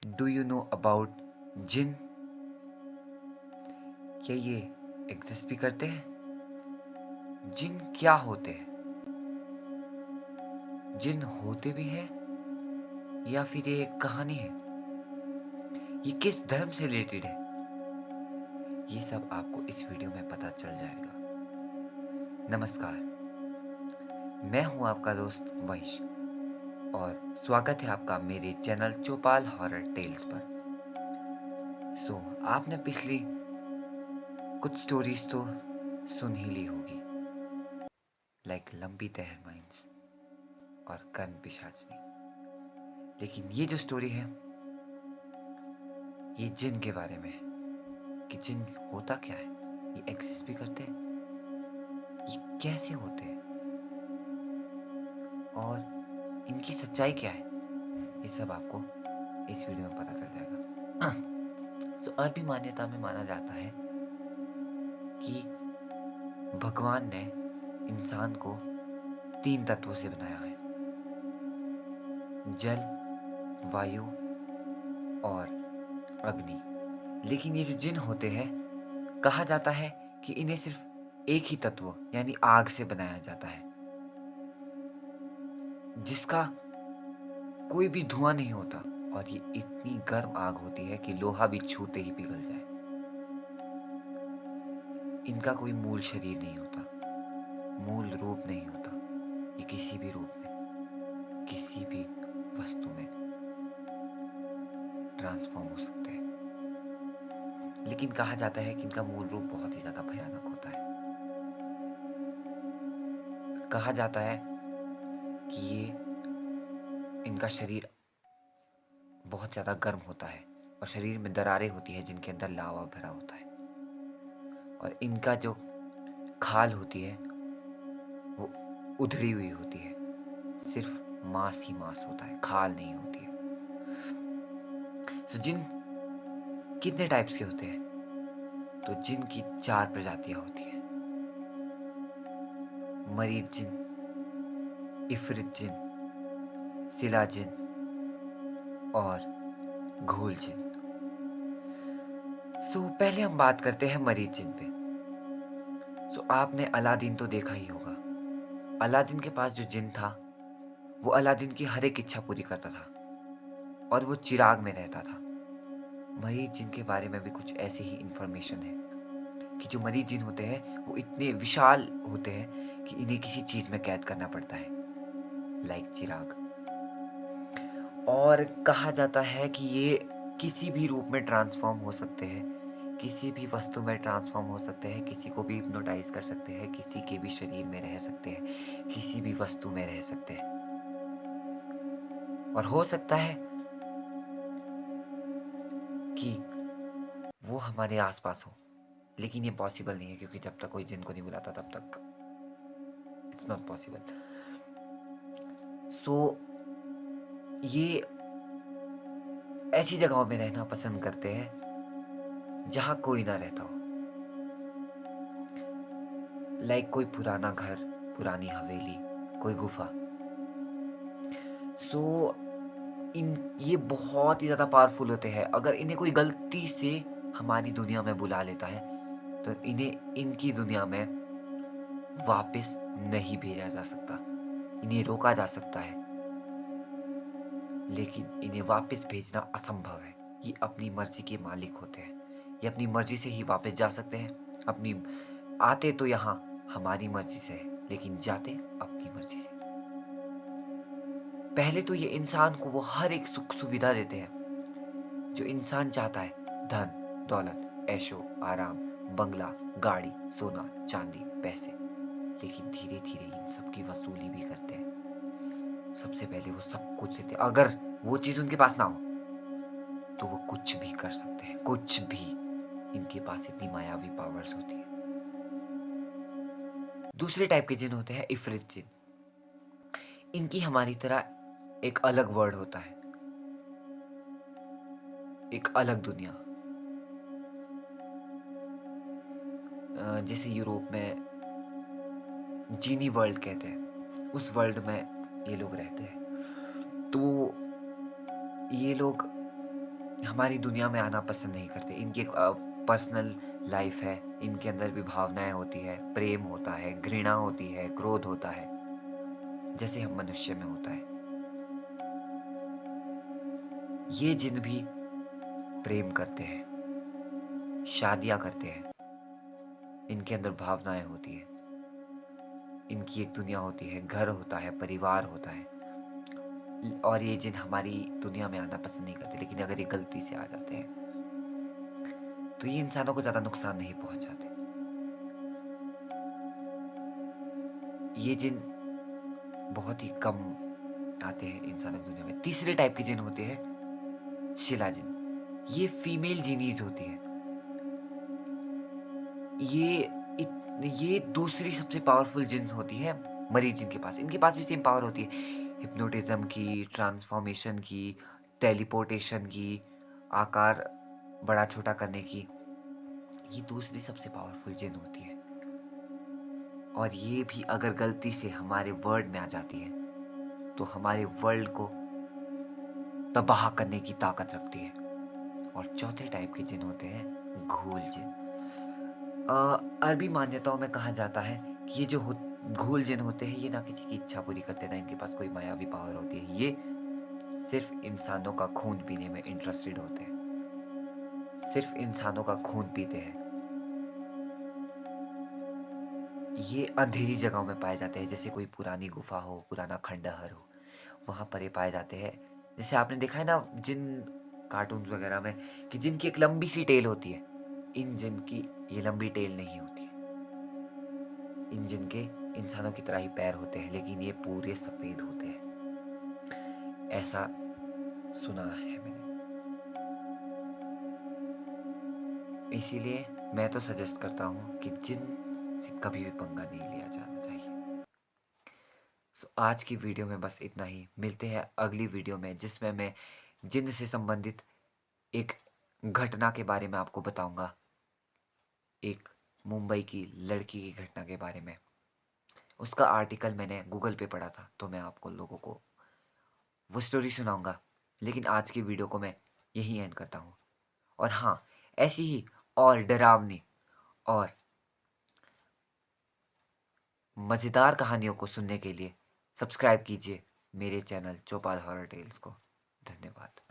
Do you know about जिन? क्या ये exist भी करते हैं? जिन क्या होते हैं? जिन होते भी हैं या फिर ये एक कहानी है? ये किस धर्म से रिलेटेड है? ये सब आपको इस वीडियो में पता चल जाएगा। नमस्कार, मैं हूं आपका दोस्त वंश और स्वागत है आपका मेरे चैनल चौपाल हॉरर टेल्स पर। आपने पिछली कुछ स्टोरीज तो सुन ही ली होगी, लाइक लंबी तहर माइंस और कर्ण पिशाचनी। लेकिन ये जो स्टोरी है ये जिन के बारे में है कि जिन होता क्या है, ये एग्जिस्ट भी करते हैं, ये कैसे होते हैं और इनकी सच्चाई क्या है, ये सब आपको इस वीडियो में पता चल जाएगा। अरबी मान्यता में माना जाता है कि भगवान ने इंसान को 3 तत्वों से बनाया है, जल, वायु और अग्नि। लेकिन ये जो जिन होते हैं, कहा जाता है कि इन्हें सिर्फ एक ही तत्व यानी आग से बनाया जाता है, जिसका कोई भी धुआं नहीं होता और ये इतनी गर्म आग होती है कि लोहा भी छूते ही पिघल जाए। इनका कोई मूल शरीर नहीं होता, मूल रूप नहीं होता। ये किसी भी रूप में, किसी भी वस्तु में ट्रांसफॉर्म हो सकते हैं। लेकिन कहा जाता है कि इनका मूल रूप बहुत ही ज्यादा भयानक होता है। कहा जाता है कि ये इनका शरीर बहुत ज्यादा गर्म होता है और शरीर में दरारें होती है जिनके अंदर लावा भरा होता है, और इनका जो खाल होती है वो उधड़ी हुई होती है, सिर्फ मांस ही मांस होता है, खाल नहीं होती है। जिन कितने टाइप्स के होते हैं? तो जिन की 4 प्रजातियां होती हैं। मरीद जिन, इफरित जिन, सिला जिन और घूल जिन। पहले हम बात करते हैं मरीद जिन पे। आपने अलादीन तो देखा ही होगा। अलादीन के पास जो जिन था वो अलादीन की हर एक इच्छा पूरी करता था और वो चिराग में रहता था। मरीद जिन के बारे में भी कुछ ऐसे ही इंफॉर्मेशन है कि जो मरीद जिन होते हैं वो इतने विशाल होते हैं कि इन्हें किसी चीज में कैद करना पड़ता है, लाइक चिराग। और कहा जाता है कि ये किसी भी रूप में ट्रांसफॉर्म हो सकते हैं, किसी भी वस्तु में ट्रांसफॉर्म हो सकते हैं, किसी को भी हिप्नोटाइज कर सकते हैं, किसी के भी शरीर में रह सकते हैं, किसी भी वस्तु में रह सकते हैं। और हो सकता है कि वो हमारे आसपास हो, लेकिन ये पॉसिबल नहीं है क्योंकि जब तक कोई जिन को नहीं बुलाता तब तक इट्स नॉट पॉसिबल। ये ऐसी जगहों में रहना पसंद करते हैं जहां कोई ना रहता हो, लाइक कोई पुराना घर, पुरानी हवेली, कोई गुफा। ये बहुत ही ज्यादा पावरफुल होते हैं। अगर इन्हें कोई गलती से हमारी दुनिया में बुला लेता है तो इन्हें इनकी दुनिया में वापस नहीं भेजा जा सकता। इन्हें रोका जा सकता है, लेकिन इन्हें वापस भेजना असंभव है। ये अपनी मर्जी के मालिक होते हैं, ये अपनी मर्जी से ही वापस जा सकते हैं। अपनी आते तो यहाँ हमारी मर्जी से है, लेकिन जाते अपनी मर्जी से। पहले तो ये इंसान को वो हर एक सुख सुविधा देते हैं जो इंसान चाहता है, धन दौलत, ऐशो आराम, बंगला, गाड़ी, सोना चांदी, पैसे। लेकिन धीरे धीरे इन सब की वसूली भी करते हैं। सबसे पहले वो सब कुछ देते हैं। अगर वो चीज उनके पास ना हो तो वो कुछ भी कर सकते हैं, कुछ भी। इनके पास इतनी मायावी पावर्स होती है। दूसरे टाइप के जिन होते हैं इफरित जिन। इनकी हमारी तरह एक अलग वर्ड होता है, एक अलग दुनिया। जैसे यूरोप में जीनी वर्ल्ड कहते हैं, उस वर्ल्ड में ये लोग रहते हैं। तो ये लोग हमारी दुनिया में आना पसंद नहीं करते। इनकी एक पर्सनल लाइफ है, इनके अंदर भी भावनाएं होती है, प्रेम होता है, घृणा होती है, क्रोध होता है, जैसे हम मनुष्य में होता है। ये जिन भी प्रेम करते हैं, शादियां करते हैं, इनके अंदर भावनाएं होती है, इनकी एक दुनिया होती है, घर होता है, परिवार होता है। और ये जिन हमारी दुनिया में आना पसंद नहीं करते, लेकिन अगर ये गलती से आ जाते हैं तो ये इंसानों को ज्यादा नुकसान नहीं पहुंचाते। ये जिन बहुत ही कम आते हैं इंसानों की दुनिया में। तीसरे टाइप के जिन होते हैं शिला जिन। ये फीमेल जीनीज होती है। ये दूसरी सबसे पावरफुल जिन होती है मरीज जिन के पास। इनके पास भी सेम पावर होती है, हिप्नोटिज्म की, ट्रांसफॉर्मेशन की, टेलीपोर्टेशन की, आकार बड़ा छोटा करने की। ये दूसरी सबसे पावरफुल जिन होती है। और ये भी अगर गलती से हमारे वर्ल्ड में आ जाती है तो हमारे वर्ल्ड को तबाह करने की ताकत रखती है। और चौथे टाइप के जिन होते हैं घूल जिन। अरबी मान्यताओं में कहा जाता है कि ये जो घूल जिन होते हैं, ये ना किसी की इच्छा पूरी करते, ना इनके पास कोई मायावी पावर होती है। ये सिर्फ इंसानों का खून पीने में इंटरेस्टेड होते हैं, सिर्फ इंसानों का खून पीते हैं। ये अंधेरी जगहों में पाए जाते हैं, जैसे कोई पुरानी गुफा हो, पुराना खंडहर हो, वहां पर ये पाए जाते हैं। जैसे आपने देखा है ना जिन कार्टून्स वगैरह में कि जिनकी एक लंबी सी टेल होती है, इन जिन की ये लंबी टेल नहीं होती है। इन जिन के इंसानों की तरह ही पैर होते हैं, लेकिन ये पूरे सफेद होते हैं, ऐसा सुना है मैंने। इसीलिए मैं तो सजेस्ट करता हूँ कि जिन से कभी भी पंगा नहीं लिया जाना चाहिए। आज की वीडियो में बस इतना ही। मिलते हैं अगली वीडियो में, जिसमें मैं जिन से संबंधित एक घटना के बारे में आपको बताऊंगा, एक मुंबई की लड़की की घटना के बारे में। उसका आर्टिकल मैंने गूगल पे पढ़ा था, तो मैं आपको लोगों को वो स्टोरी सुनाऊंगा। लेकिन आज की वीडियो को मैं यहीं एंड करता हूँ। और हाँ, ऐसी ही और डरावनी और मज़ेदार कहानियों को सुनने के लिए सब्सक्राइब कीजिए मेरे चैनल चौपाल हॉरर टेल्स को। धन्यवाद।